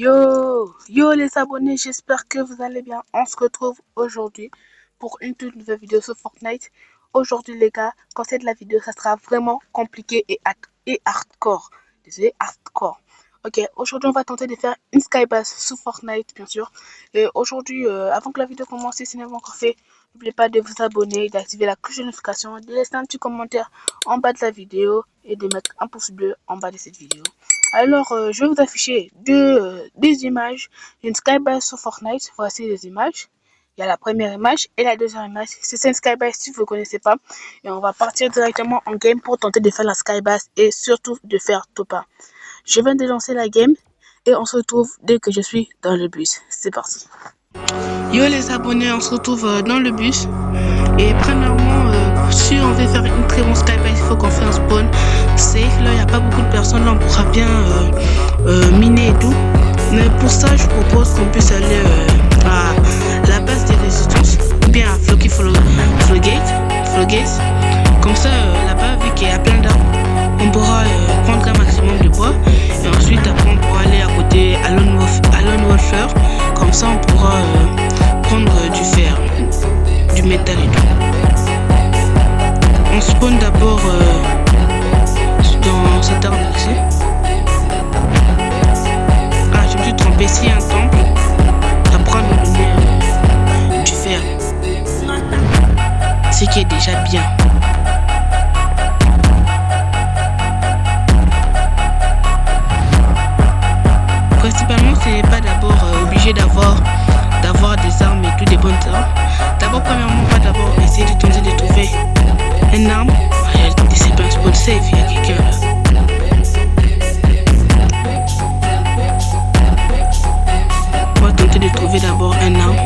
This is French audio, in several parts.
Yo les abonnés, j'espère que vous allez bien. On se retrouve aujourd'hui pour une toute nouvelle vidéo sur Fortnite. Aujourd'hui les gars, quand c'est de la vidéo, ça sera vraiment compliqué et hardcore. Désolé, hardcore. Ok, aujourd'hui on va tenter de faire une skybase sur Fortnite, bien sûr. Et aujourd'hui, avant que la vidéo commence, si ce n'est pas encore fait, n'oubliez pas de vous abonner, d'activer la cloche de notification, de laisser un petit commentaire en bas de la vidéo et de mettre un pouce bleu en bas de cette vidéo. Alors, je vais vous afficher des images d'une skybase sur Fortnite. Voici les images. Il y a la première image et la deuxième image. C'est une skybase si vous ne connaissez pas. Et on va partir directement en game pour tenter de faire la skybase et surtout de faire top 1. Je viens de lancer la game et on se retrouve dès que je suis dans le bus. C'est parti. Yo les abonnés, on se retrouve dans le bus. Et premièrement, si on veut faire une très bonne skybase, il faut qu'on fasse un spawn safe. Là, il n'y a pas beaucoup de personnes, là on pourra bien miner et tout. Mais pour ça, je propose qu'on puisse aller à la base des résistances, ou bien à Flowgate. Comme ça, là-bas, vu qu'il y a plein d'arbres, on pourra prendre un maximum de bois. Et ensuite, après, on pourra aller à côté à Lone Wolfer. Comme ça, on pourra prendre du fer, du métal et tout. On spawn d'abord dans cet arbre ici. Ah, je me suis trompé, ici un temple. Après on nous donner du fer. Ce qui est déjà bien. Principalement, c'est pas d'abord obligé d'avoir des armes et tout, des bonnes armes. D'abord, premièrement, on va d'abord essayer de tenter de trouver une arme. En réalité, c'est pas un spawn safe, il y a quelqu'un là. On va tenter de trouver d'abord un arme.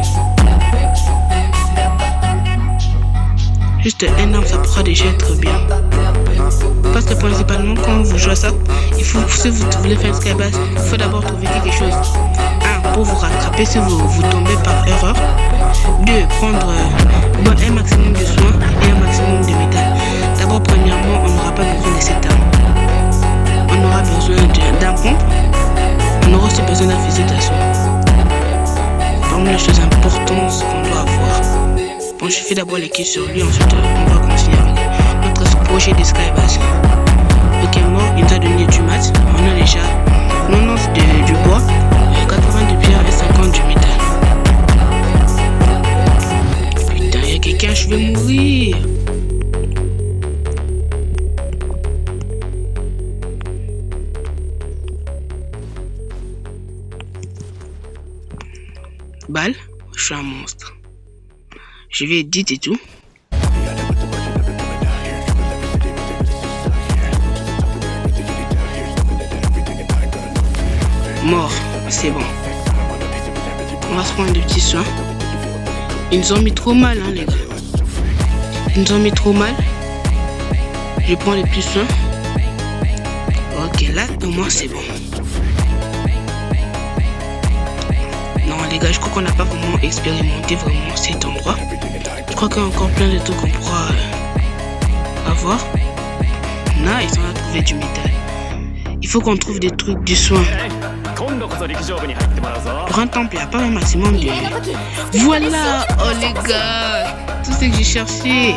Juste un arme, ça pourra déjà être bien. Parce que principalement, quand vous jouez à ça, il faut, si vous voulez faire une skybase, il faut d'abord trouver quelque chose. 1. Pour vous rattraper si vous tombez par erreur. 2. Prendre un maximum de soins et un maximum de métal. D'abord, premièrement, on n'aura pas besoin de cette arme. On aura besoin d'un pompe. On aura aussi besoin d'un fusil d'assaut. C'est vraiment les choses importantes qu'on doit avoir. Bon, je fais d'abord l'équipe sur lui, ensuite on va continuer avec notre projet de skybase. Ok, mort, il nous a donné du mat. On a déjà 90 du bois, 80 de pierre et 50 du métal. Putain, il y a quelqu'un, je vais mourir. Balle, je suis un monstre. Je vais éditer et tout. Mort, c'est bon. On va se prendre des petits soins. Ils nous ont mis trop mal, hein, les gars. Ils nous ont mis trop mal. Je prends les petits soins. Ok, là, au moins, c'est bon. Non, les gars, je crois qu'on n'a pas vraiment expérimenté vraiment cet endroit. Je crois qu'il y a encore plein de trucs qu'on pourra avoir. Là, ils ont trouvé du métal. Il faut qu'on trouve des trucs, du soin. Pour un temple, il n'y a pas un maximum de... Voilà. Oh les gars, tout ce que j'ai cherché.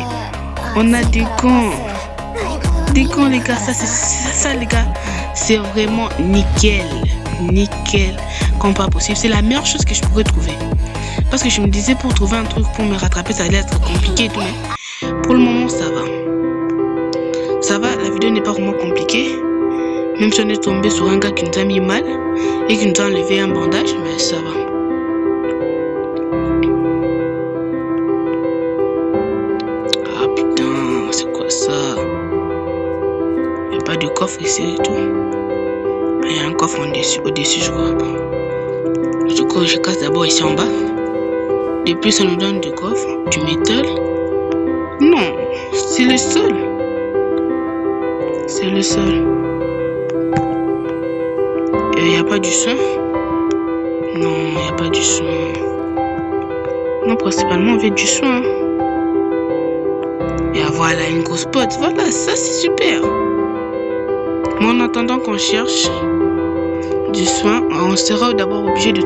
On a des gants. Des gants, les gars. Ça les gars, c'est vraiment nickel. Nickel. Comme pas possible. C'est la meilleure chose que je pourrais trouver. Parce que je me disais, pour trouver un truc pour me rattraper, ça allait être compliqué et tout. Mais pour le moment, ça va. Ça va, la vidéo n'est pas vraiment compliquée. Même si on est tombé sur un gars qui nous a mis mal et qui nous a enlevé un bandage, mais ça va. Ah putain, c'est quoi ça? Il n'y a pas de coffre ici et tout. Il y a un coffre au-dessus, je crois. Du coup, je casse d'abord ici en bas. Et puis ça nous donne du coffre, du métal. Non, c'est le seul. C'est le seul. Il n'y a pas du soin. Non, il n'y a pas du soin. Non, principalement, on veut du soin. Et voilà, une grosse pote. Voilà, ça c'est super. Mais en attendant qu'on cherche, du soin, on sera d'abord obligé de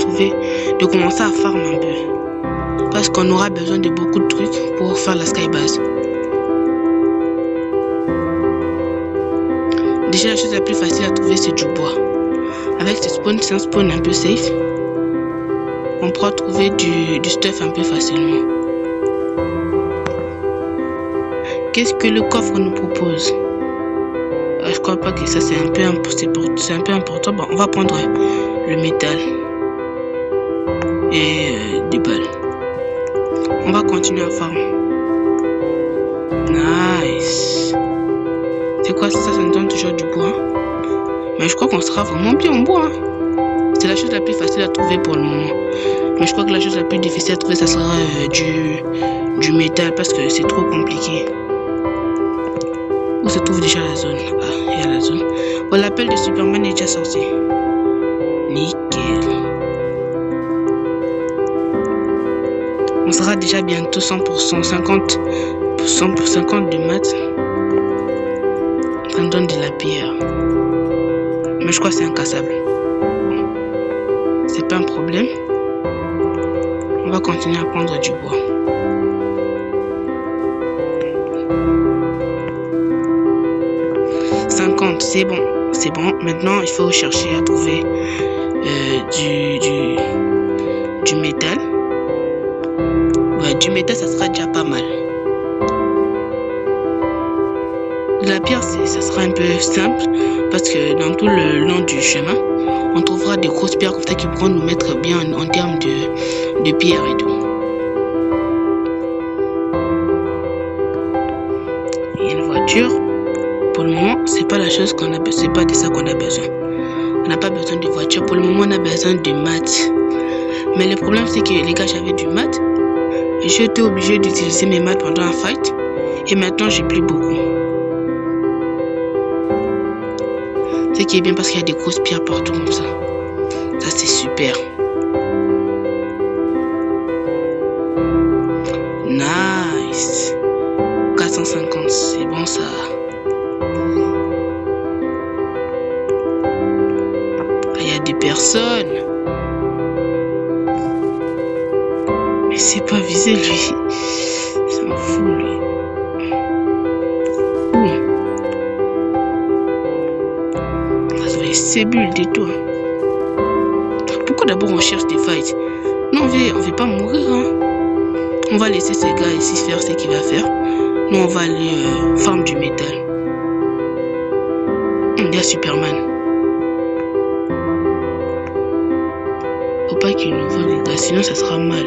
commencer à farm un peu. Parce qu'on aura besoin de beaucoup de trucs pour faire la skybase. Déjà, la chose la plus facile à trouver, c'est du bois. Avec ce spawn, c'est un spawn un peu safe. On pourra trouver du stuff un peu facilement. Qu'est-ce que le coffre nous propose? Je crois pas que ça c'est un peu important. Bon, on va prendre le métal et des balles. On va continuer à farm. Nice. C'est quoi ça? Ça nous donne toujours du bois. Mais je crois qu'on sera vraiment bien en bois. C'est la chose la plus facile à trouver pour le moment. Mais je crois que la chose la plus difficile à trouver, ça sera du métal parce que c'est trop compliqué. Où se trouve déjà la zone? Ah, il y a la zone. Bon, l'appel de Superman est déjà sorti. Nickel. On sera déjà bientôt 100%, 50% pour 50 de maths. Ça me donne de la pierre. Mais je crois que c'est incassable. Bon. C'est pas un problème. On va continuer à prendre du bois. C'est bon, c'est bon. Maintenant, il faut chercher à trouver du métal. Ouais, du métal, ça sera déjà pas mal. La pierre, ça sera un peu simple parce que dans tout le long du chemin, on trouvera des grosses pierres comme ça qui pourront nous mettre bien en termes de pierre et tout. Il y a une voiture. Pour le moment, c'est pas la chose qu'on a besoin, c'est pas de ça qu'on a besoin. On n'a pas besoin de voiture. Pour le moment, on a besoin de maths. Mais le problème, c'est que les gars, j'avais du maths. J'étais obligé d'utiliser mes maths pendant un fight. Et maintenant, j'ai plus beaucoup. Ce qui est bien parce qu'il y a des grosses pierres partout comme ça. Ça, c'est super. Nice. 450, c'est bon ça. Il y a des personnes. Mais c'est pas visé lui. Ça m'en fout lui. Ça va être ces bulles des toits. Pourquoi d'abord on cherche des fights? Non, on veut pas mourir hein. On va laisser ces gars ici faire ce qu'il va faire. Nous on va aller farm du métal. Il y a Superman. Faut pas qu'il nous vole les gars, sinon ça sera mal.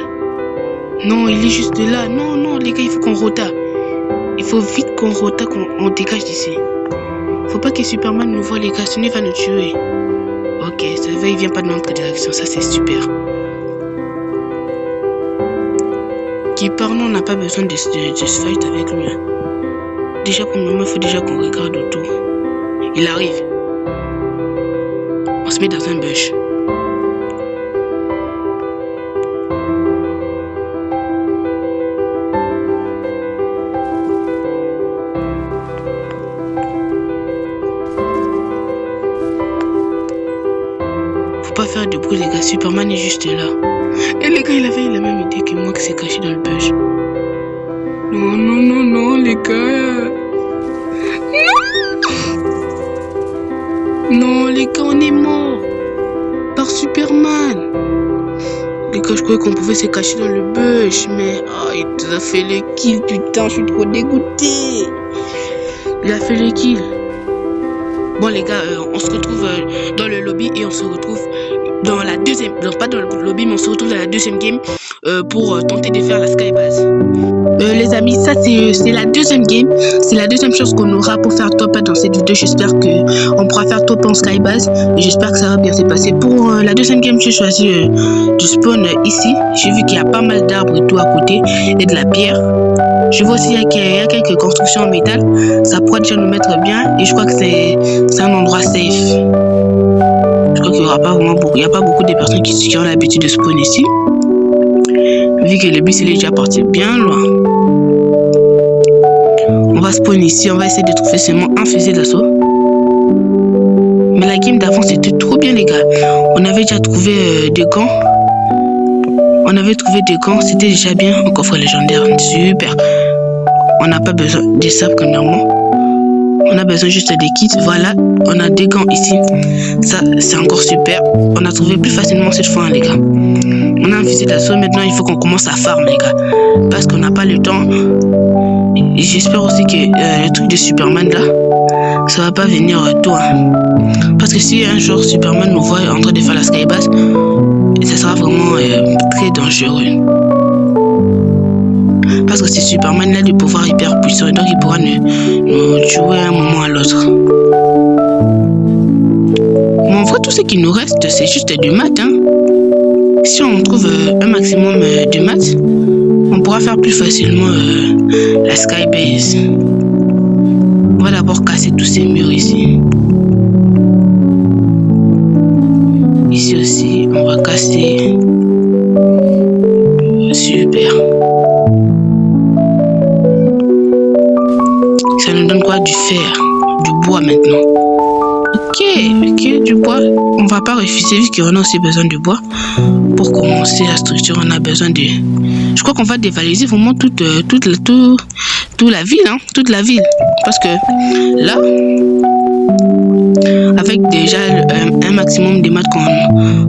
Non, il est juste là. Non, non, les gars, il faut qu'on rota. Il faut vite qu'on rota, qu'on dégage d'ici. Faut pas que Superman nous voit les gars, sinon il va nous tuer. Ok, ça va, il vient pas de notre direction, ça c'est super. Qui parle, on n'a pas besoin de se fight avec lui. Déjà pour le moment, il faut déjà qu'on regarde autour. Il arrive. On se met dans un bush. Pas faire de bruit les gars, Superman est juste là. Et les gars, il avait la même idée que moi qui s'est caché dans le bush. Non, non, non, non, les gars. Non, les gars, on est mort. Par Superman. Les gars, je croyais qu'on pouvait se cacher dans le bush, mais il a fait le kill, putain, je suis trop dégoûté. Il a fait le kill. Bon les gars, on se retrouve dans le lobby et on se retrouve dans la deuxième, non pas dans le lobby, mais on se retrouve dans la deuxième game pour tenter de faire la skybase. Les amis, ça c'est la deuxième game, c'est la deuxième chose qu'on aura pour faire top dans cette vidéo. J'espère que on pourra faire top en skybase et j'espère que ça va bien se passer. Pour la deuxième game, j'ai choisi du spawn ici. J'ai vu qu'il y a pas mal d'arbres et tout à côté et de la pierre. Je vois aussi qu'il y a quelques constructions en métal. Ça pourrait déjà nous mettre bien. Et je crois que c'est un endroit safe. Je crois qu'il n'y aura pas vraiment beaucoup. Il n'y a pas beaucoup de personnes qui ont l'habitude de spawn ici. Vu que le bus il est déjà parti bien loin. On va spawn ici. On va essayer de trouver seulement un fusil d'assaut. Mais la game d'avant, c'était trop bien, les gars. On avait déjà trouvé des gants. C'était déjà bien. Un coffre légendaire, super. On n'a pas besoin des sables premièrement. On a besoin juste des kits. Voilà, on a des gants ici. Ça, c'est encore super. On a trouvé plus facilement cette fois, hein, les gars. On a un fusil d'assaut. Maintenant, il faut qu'on commence à farm, les gars. Parce qu'on n'a pas le temps. Et j'espère aussi que le truc de Superman, là, ça va pas venir tôt. Hein. Parce que si un jour Superman nous voit en train de faire la skybase, ça sera vraiment très dangereux. Parce que c'est Superman, il a du pouvoir hyper puissant, donc il pourra nous tuer à un moment à l'autre. Mais en vrai, tout ce qui nous reste, c'est juste du mat. Hein. Si on trouve un maximum de mat, on pourra faire plus facilement la skybase. On va d'abord casser tous ces murs ici. Ici aussi, on va casser. Super. Ça nous donne quoi? Du fer, du bois maintenant. Ok, du bois. On va pas refuser vu qu'on a aussi besoin de bois. Pour commencer la structure, on a besoin de... Je crois qu'on va dévaliser vraiment toute la ville, hein, toute la ville. Parce que là, avec déjà un maximum de maths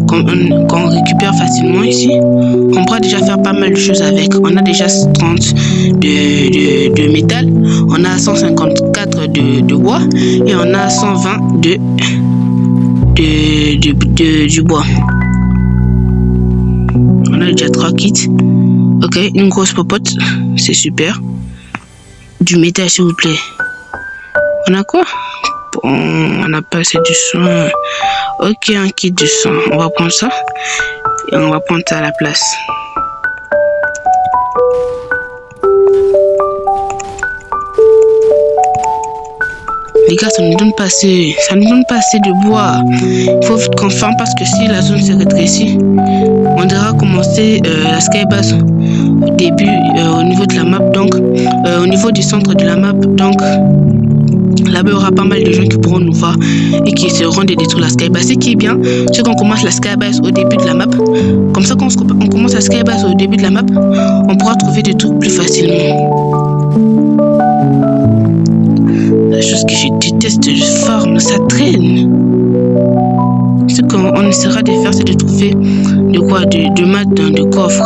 qu'on récupère facilement ici, on pourra déjà faire pas mal de choses avec. On a déjà 30 de métal, on a 154 de bois et on a 120 du bois. On a déjà 3 kits. Ok, une grosse popote, c'est super. Du métal s'il vous plaît. On a quoi? Bon, on a pas assez du soin. Ok, un kit de soin. On va prendre ça et on va prendre ça à la place. Les gars, ça nous donne pas assez de bois. Il faut vite qu'on ferme parce que si la zone se rétrécit, on devra commencer la skybase au début au niveau de la map, donc au niveau du centre de la map, donc là-bas il y aura pas mal de gens qui pourront nous voir et qui essaieront de détruire la skybase. Ce qui est bien, c'est qu'on commence la skybase au début de la map. Comme ça, quand on commence la skybase au début de la map, on pourra trouver des trucs plus facilement. La chose que je déteste de farm, ça traîne. Ce qu'on essaiera de faire, c'est de trouver de mat dans le coffre.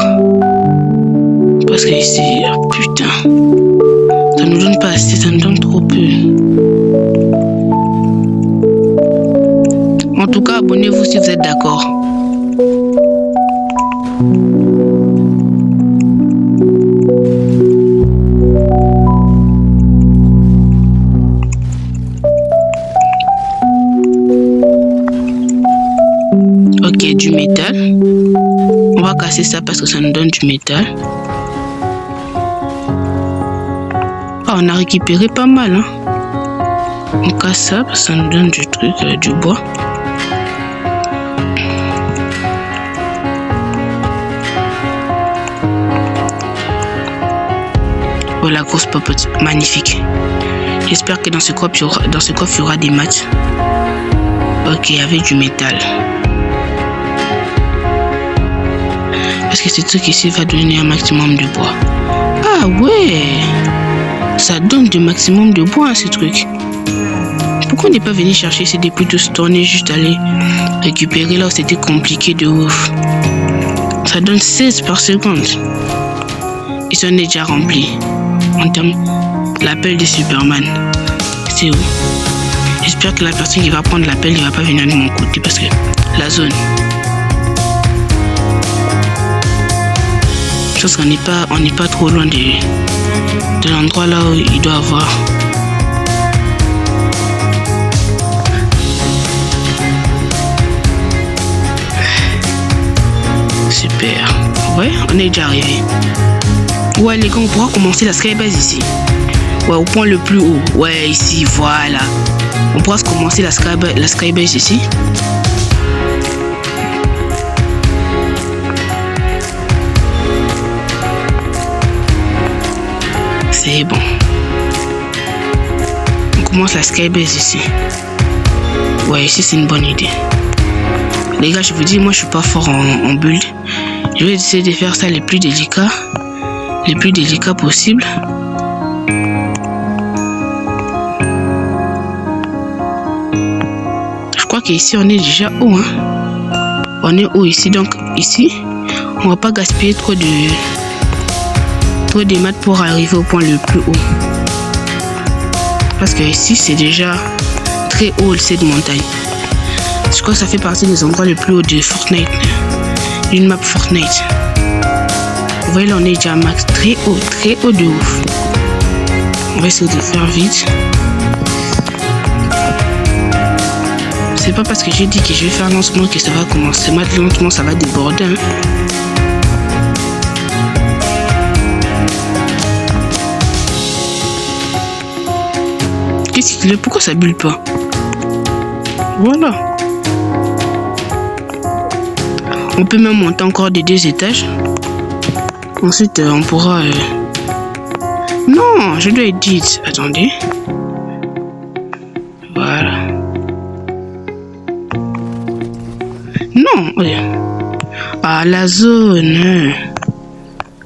Parce que ici, putain, ça nous donne pas assez, ça nous donne trop peu. En tout cas, abonnez-vous si vous êtes d'accord. Ok, du métal. On va casser ça parce que ça nous donne du métal. Ah, on a récupéré pas mal, hein. On casse ça parce que ça nous donne du truc, du bois. Voilà, grosse popote, magnifique. J'espère que dans ce coffre, il y aura des mats. Ok, avec du métal. Parce que ce truc ici va donner un maximum de bois. Ah ouais, ça donne du maximum de bois, ce truc. Pourquoi on n'est pas venu chercher ces dépôts de se tourner, juste aller récupérer là où c'était compliqué de ouf. Ça donne 16 par seconde. Et ça en est déjà rempli. En termes l'appel de Superman. C'est où? J'espère que la personne qui va prendre l'appel ne va pas venir de mon côté parce que la zone. Je pense qu'on n'est pas trop loin de l'endroit là où il doit avoir. Super. Ouais, on est déjà arrivé. Ouais les gars, on pourra commencer la skybase ici. Ouais, au point le plus haut. Ouais, ici, voilà. On pourra commencer la skybase ici. C'est bon. On commence la skybase ici. Ouais, ici c'est une bonne idée. Les gars, je vous dis, moi je suis pas fort en build. Je vais essayer de faire ça les plus délicats possible. Je crois qu'ici on est déjà haut, hein. On est haut ici, donc ici on va pas gaspiller trop de maths pour arriver au point le plus haut. Parce que ici c'est déjà très haut cette montagne. Je crois que ça fait partie des endroits les plus hauts de Fortnite, d'une map Fortnite. Vous voyez là on est déjà max, très haut de ouf. On va essayer de faire vite. C'est pas parce que j'ai dit que je vais faire lancement que ça va commencer. Lentement ça va déborder, hein. Qu'est-ce qu'il est? Pourquoi ça bulle pas? Voilà. On peut même monter encore de 2 étages. Ensuite, on pourra... Non, je dois edit. Attendez. Voilà. Non. Ah, la zone.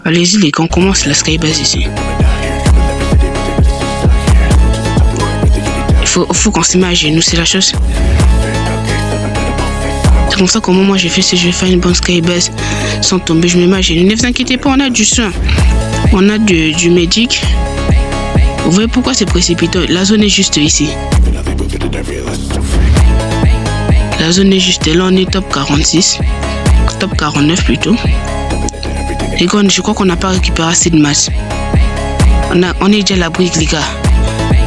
Allez-y, les gars, on commence la skybase ici. Il faut qu'on se met à genoux, c'est la chose. C'est comme ça comment moi j'ai fait, si je vais faire une bonne skybase sans tomber, je me mets à genoux. Ne vous inquiétez pas, on a du soin. On a du médic. Vous voyez pourquoi c'est précipiteux? La zone est juste ici. La zone est juste là, on est top 46. Top 49 plutôt. Les gars, je crois qu'on n'a pas récupéré assez de masse. On est déjà à la brique, les gars.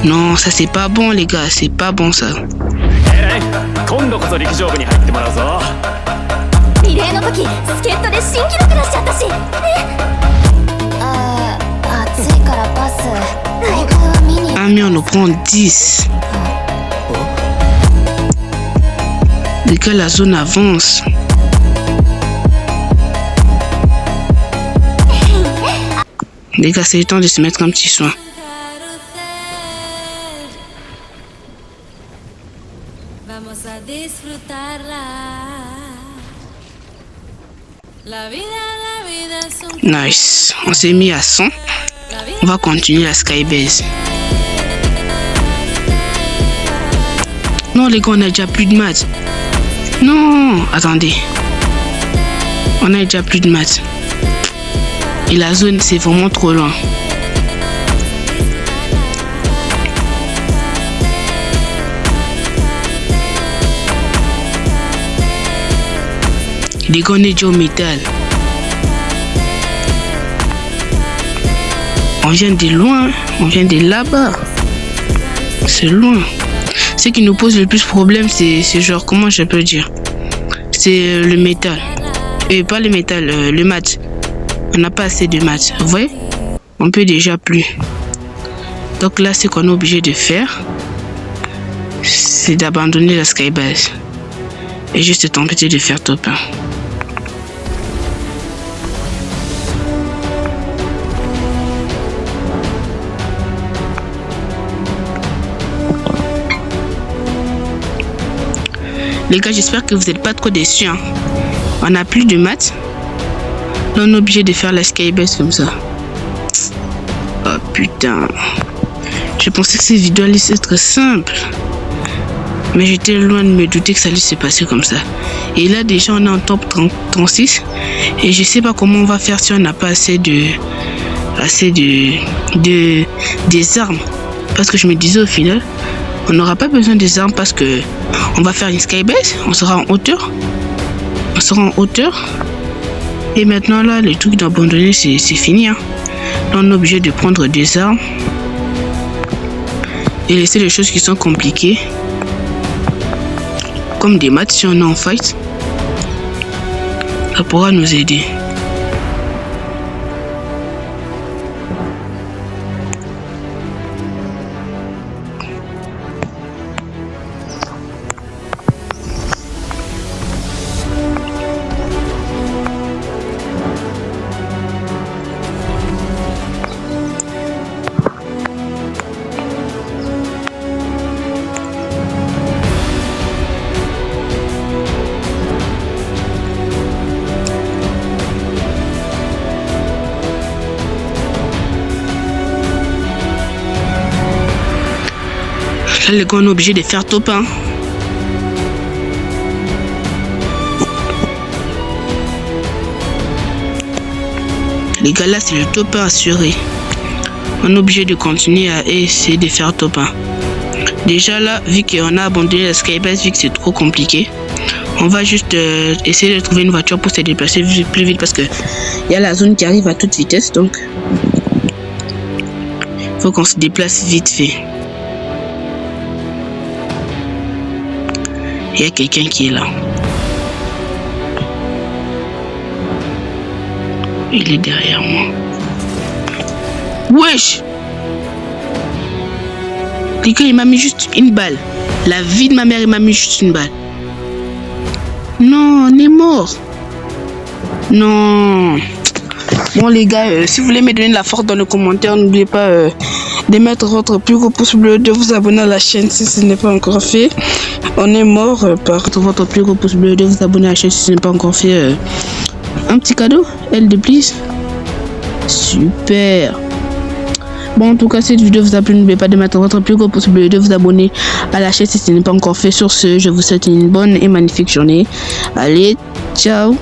Non, ça c'est pas bon, les gars, c'est pas bon ça. Ah mais on nous prend 10. Les gars, la zone avance. Les gars, c'est le temps de se mettre un petit soin. Nice, on s'est mis à 100. On va continuer la skybase. Non les gars, on a déjà plus de maths. Non, attendez. On a déjà plus de maths. Et la zone c'est vraiment trop loin. Les gars, on est déjà au métal. On vient de loin, on vient de là-bas. C'est loin. Ce qui nous pose le plus problème, c'est genre, comment je peux dire? C'est le métal. Et pas le métal, le maths. On n'a pas assez de maths. Vous voyez? On peut déjà plus. Donc là, ce qu'on est obligé de faire, c'est d'abandonner la skybase. Et juste tenter de faire top 1. Les gars, j'espère que vous n'êtes pas trop déçus, hein. On n'a plus de maths. Là, on est obligé de faire la skybase comme ça. Oh putain. Je pensais que ces vidéos allaient être simples. Mais j'étais loin de me douter que ça allait se passer comme ça. Et là, déjà, on est en top 36. Et je sais pas comment on va faire si on n'a pas assez des armes. Parce que je me disais au final, on n'aura pas besoin des armes parce que on va faire une skybase, on sera en hauteur. Et maintenant là, les trucs d'abandonner, c'est fini, hein. Là, on est obligé de prendre des armes et laisser les choses qui sont compliquées, comme des maths si on est en fight. Ça pourra nous aider. Là, les gars, on est obligé de faire top 1. Les gars, là, c'est le top 1 assuré. On est obligé de continuer à essayer de faire top 1. Déjà là, vu qu'on a abandonné la Skybase, vu que c'est trop compliqué, on va juste essayer de trouver une voiture pour se déplacer plus vite parce que il y a la zone qui arrive à toute vitesse, donc il faut qu'on se déplace vite fait. Il y a quelqu'un qui est là. Il est derrière moi. Wesh! Les gars, il m'a mis juste une balle. La vie de ma mère, il m'a mis juste une balle. Non, on est mort. Non. Bon les gars, si vous voulez me donner la force dans les commentaires, n'oubliez pas de mettre votre plus gros pouce bleu, de vous abonner à la chaîne si ce n'est pas encore fait. On est mort par votre plus gros pouce bleu, de vous abonner à la chaîne si ce n'est pas encore fait. Un petit cadeau, elle de plus. Super. Bon, en tout cas, cette vidéo vous a plu. N'oubliez pas de mettre votre plus gros pouce bleu et de vous abonner à la chaîne si ce n'est pas encore fait. Sur ce, je vous souhaite une bonne et magnifique journée. Allez, ciao.